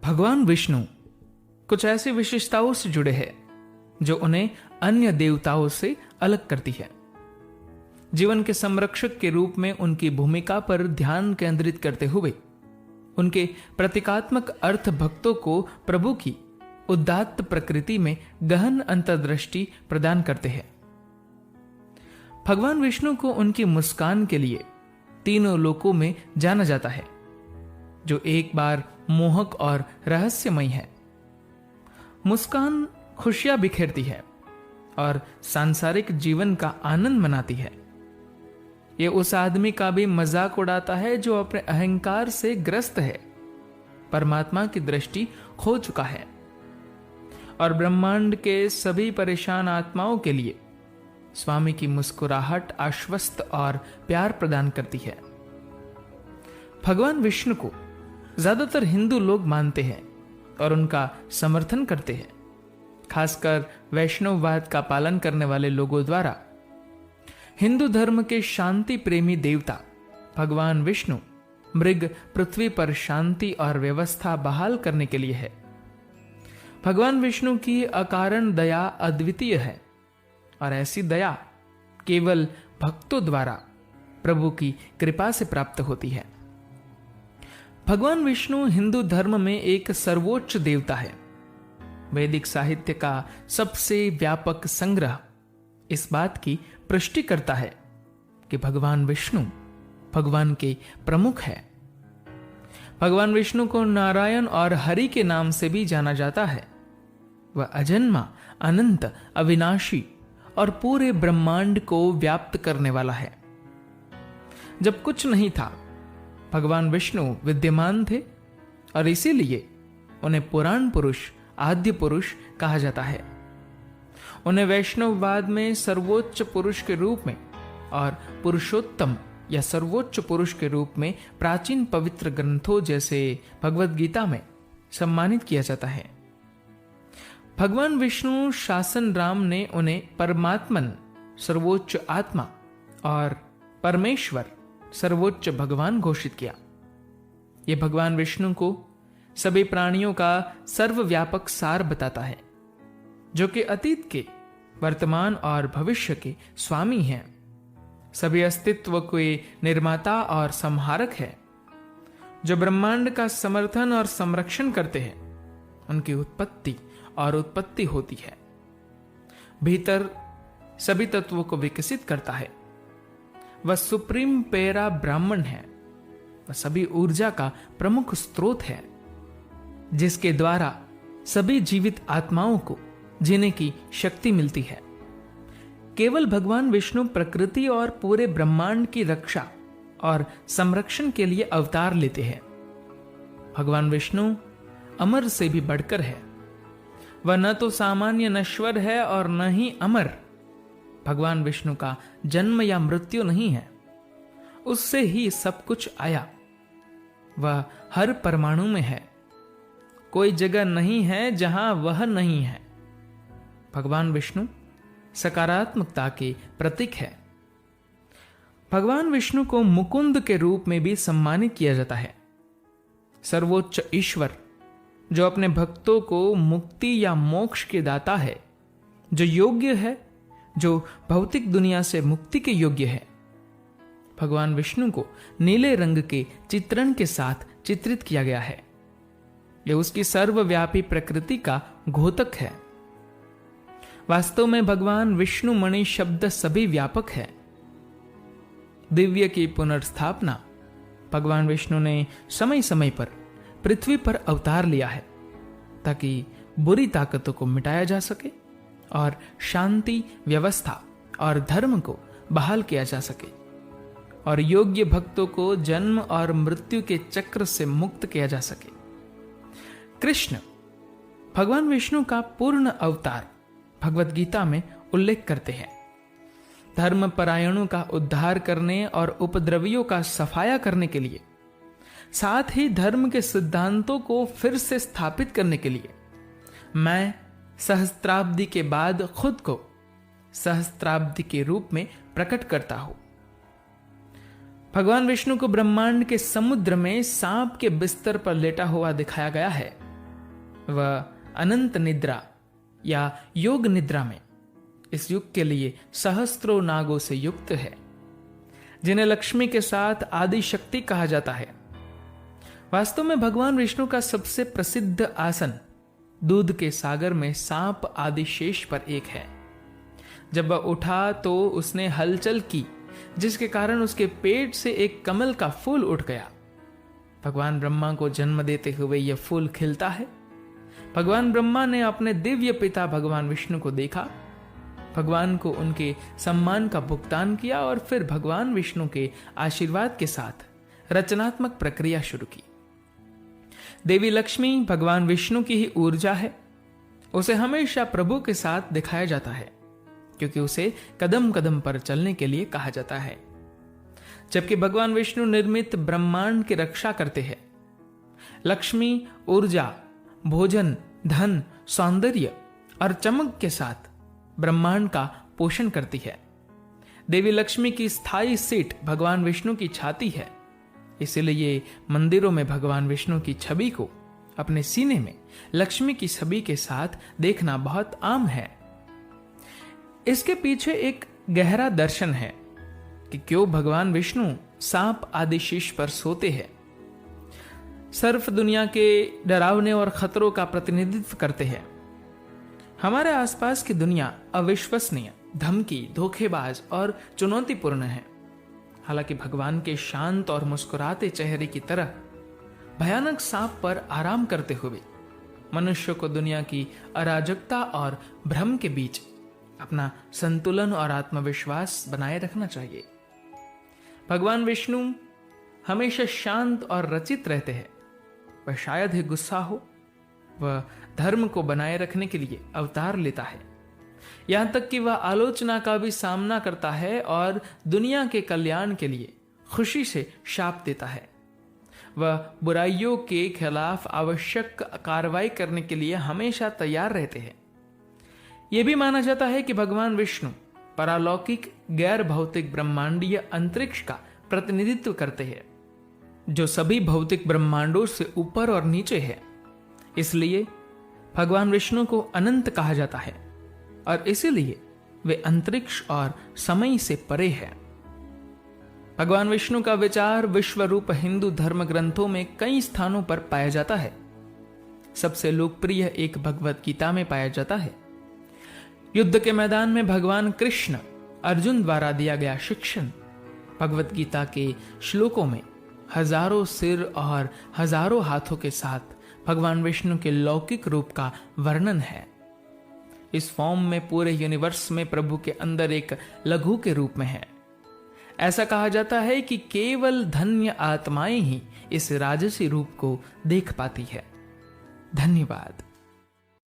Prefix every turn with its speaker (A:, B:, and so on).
A: भगवान विष्णु कुछ ऐसी विशेषताओं से जुड़े हैं जो उन्हें अन्य देवताओं से अलग करती है। जीवन के संरक्षक के रूप में उनकी भूमिका पर ध्यान केंद्रित करते हुए उनके प्रतीकात्मक अर्थ भक्तों को प्रभु की उदात्त प्रकृति में गहन अंतर्दृष्टि प्रदान करते हैं। भगवान विष्णु को उनकी मुस्कान के लिए तीनों लोकों में जाना जाता है, जो एक बार मोहक और रहस्यमय है। मुस्कान खुशियां बिखेरती है और सांसारिक जीवन का आनंद मनाती है। ये उस आदमी का भी मजाक उड़ाता है जो अपने अहंकार से ग्रस्त है, परमात्मा की दृष्टि खो चुका है, और ब्रह्मांड के सभी परेशान आत्माओं के लिए स्वामी की मुस्कुराहट आश्वस्त और प्यार प्रदान करती है। भगवान विष्णु को ज्यादातर हिंदू लोग मानते हैं और उनका समर्थन करते हैं, खासकर वैष्णववाद का पालन करने वाले लोगों द्वारा। हिंदू धर्म के शांति प्रेमी देवता भगवान विष्णु मृग पृथ्वी पर शांति और व्यवस्था बहाल करने के लिए है। भगवान विष्णु की अकारण दया अद्वितीय है और ऐसी दया केवल भक्तों द्वारा प्रभु की कृपा से प्राप्त होती है। भगवान विष्णु हिंदू धर्म में एक सर्वोच्च देवता है। वैदिक साहित्य का सबसे व्यापक संग्रह इस बात की पुष्टि करता है कि भगवान विष्णु भगवान के प्रमुख है। भगवान विष्णु को नारायण और हरि के नाम से भी जाना जाता है। वह अजन्मा, अनंत, अविनाशी और पूरे ब्रह्मांड को व्याप्त करने वाला है। जब कुछ नहीं था, भगवान विष्णु विद्यमान थे और इसीलिए उन्हें पुराण पुरुष, आद्य पुरुष कहा जाता है। उन्हें वैष्णववाद में सर्वोच्च पुरुष के रूप में और पुरुषोत्तम या सर्वोच्च पुरुष के रूप में प्राचीन पवित्र ग्रंथों जैसे भगवत गीता में सम्मानित किया जाता है। भगवान विष्णु शासन राम ने उन्हें परमात्मन, सर्वोच्च आत्मा, और परमेश्वर, सर्वोच्च भगवान घोषित किया। यह भगवान विष्णु को सभी प्राणियों का सर्वव्यापक सार बताता है, जो कि अतीत के, वर्तमान और भविष्य के स्वामी हैं। सभी अस्तित्व के निर्माता और संहारक है, जो ब्रह्मांड का समर्थन और संरक्षण करते हैं। उनकी उत्पत्ति और उत्पत्ति होती है, भीतर सभी तत्वों को विकसित करता है। वह सुप्रीम पेरा ब्राह्मण है। वह सभी ऊर्जा का प्रमुख स्रोत है, जिसके द्वारा सभी जीवित आत्माओं को जीने की शक्ति मिलती है। केवल भगवान विष्णु प्रकृति और पूरे ब्रह्मांड की रक्षा और संरक्षण के लिए अवतार लेते हैं। भगवान विष्णु अमर से भी बढ़कर है। वह न तो सामान्य नश्वर है और न ही अमर। भगवान विष्णु का जन्म या मृत्यु नहीं है, उससे ही सब कुछ आया। वह हर परमाणु में है। कोई जगह नहीं है जहां वह नहीं है। भगवान विष्णु सकारात्मकता के प्रतीक है। भगवान विष्णु को मुकुंद के रूप में भी सम्मानित किया जाता है। सर्वोच्च ईश्वर, जो अपने भक्तों को मुक्ति या मोक्ष के दाता है, जो योग्य है, जो भौतिक दुनिया से मुक्ति के योग्य है। भगवान विष्णु को नीले रंग के चित्रण के साथ चित्रित किया गया है। यह उसकी सर्वव्यापी प्रकृति का घोतक है। वास्तव में भगवान विष्णु मणि शब्द सभी व्यापक है। दिव्य की पुनर्स्थापना भगवान विष्णु ने समय समय पर पृथ्वी पर अवतार लिया है, ताकि बुरी ताकतों को मिटाया जा सके और शांति, व्यवस्था और धर्म को बहाल किया जा सके, और योग्य भक्तों को जन्म और मृत्यु के चक्र से मुक्त किया जा सके। कृष्ण भगवान विष्णु का पूर्ण अवतार भगवत गीता में उल्लेख करते हैं। धर्म परायणों का उद्धार करने और उपद्रवियों का सफाया करने के लिए, साथ ही धर्म के सिद्धांतों को फिर से स्थापित करने के लिए मैं सहस्त्राब्दी के बाद खुद को सहस्त्राब्दी के रूप में प्रकट करता हूं। भगवान विष्णु को ब्रह्मांड के समुद्र में सांप के बिस्तर पर लेटा हुआ दिखाया गया है, वह अनंत निद्रा या योग निद्रा में इस युग के लिए सहस्त्रों नागों से युक्त है, जिन्हें लक्ष्मी के साथ आदि शक्ति कहा जाता है। वास्तव में भगवान विष्णु का सबसे प्रसिद्ध आसन दूध के सागर में सांप आदि शेष पर एक है। जब वह उठा तो उसने हलचल की, जिसके कारण उसके पेट से एक कमल का फूल उठ गया। भगवान ब्रह्मा को जन्म देते हुए यह फूल खिलता है। भगवान ब्रह्मा ने अपने दिव्य पिता भगवान विष्णु को देखा, भगवान को उनके सम्मान का भुगतान किया और फिर भगवान विष्णु के आशीर्वाद के साथ रचनात्मक प्रक्रिया शुरू की। देवी लक्ष्मी भगवान विष्णु की ही ऊर्जा है। उसे हमेशा प्रभु के साथ दिखाया जाता है, क्योंकि उसे कदम कदम पर चलने के लिए कहा जाता है। जबकि भगवान विष्णु निर्मित ब्रह्मांड की रक्षा करते हैं। लक्ष्मी ऊर्जा, भोजन, धन, सौंदर्य और चमक के साथ ब्रह्मांड का पोषण करती है। देवी लक्ष्मी की स्थायी सीट भगवान विष्णु की छाती है। इसलिए मंदिरों में भगवान विष्णु की छवि को अपने सीने में लक्ष्मी की छवि के साथ देखना बहुत आम है। इसके पीछे एक गहरा दर्शन है कि क्यों भगवान विष्णु सांप आदि शीश पर सोते हैं। सर्फ दुनिया के डरावने और खतरों का प्रतिनिधित्व करते हैं। हमारे आसपास की दुनिया अविश्वसनीय, धमकी, धोखेबाज और चुनौतीपूर्ण है। हालांकि भगवान के शांत और मुस्कुराते चेहरे की तरह भयानक सांप पर आराम करते हुए मनुष्य को दुनिया की अराजकता और भ्रम के बीच अपना संतुलन और आत्मविश्वास बनाए रखना चाहिए। भगवान विष्णु हमेशा शांत और रचित रहते हैं। वह शायद ही गुस्सा हो। वह धर्म को बनाए रखने के लिए अवतार लेता है, यहां तक कि वह आलोचना का भी सामना करता है और दुनिया के कल्याण के लिए खुशी से शाप देता है। वह बुराइयों के खिलाफ आवश्यक कार्रवाई करने के लिए हमेशा तैयार रहते हैं। यह भी माना जाता है कि भगवान विष्णु परालौकिक गैर भौतिक ब्रह्मांडीय अंतरिक्ष का प्रतिनिधित्व करते हैं, जो सभी भौतिक ब्रह्मांडों से ऊपर और नीचे है। इसलिए भगवान विष्णु को अनंत कहा जाता है और इसीलिए वे अंतरिक्ष और समय से परे हैं। भगवान विष्णु का विचार विश्व रूप हिंदू धर्म ग्रंथों में कई स्थानों पर पाया जाता है। सबसे लोकप्रिय एक भगवत गीता में पाया जाता है। युद्ध के मैदान में भगवान कृष्ण अर्जुन द्वारा दिया गया शिक्षण भगवत गीता के श्लोकों में हजारों सिर और हजारों हाथों के साथ भगवान विष्णु के लौकिक रूप का वर्णन है। इस फॉर्म में पूरे यूनिवर्स में प्रभु के अंदर एक लघु के रूप में है। ऐसा कहा जाता है कि केवल धन्य आत्माएं ही इस राजसी रूप को देख पाती है। धन्यवाद।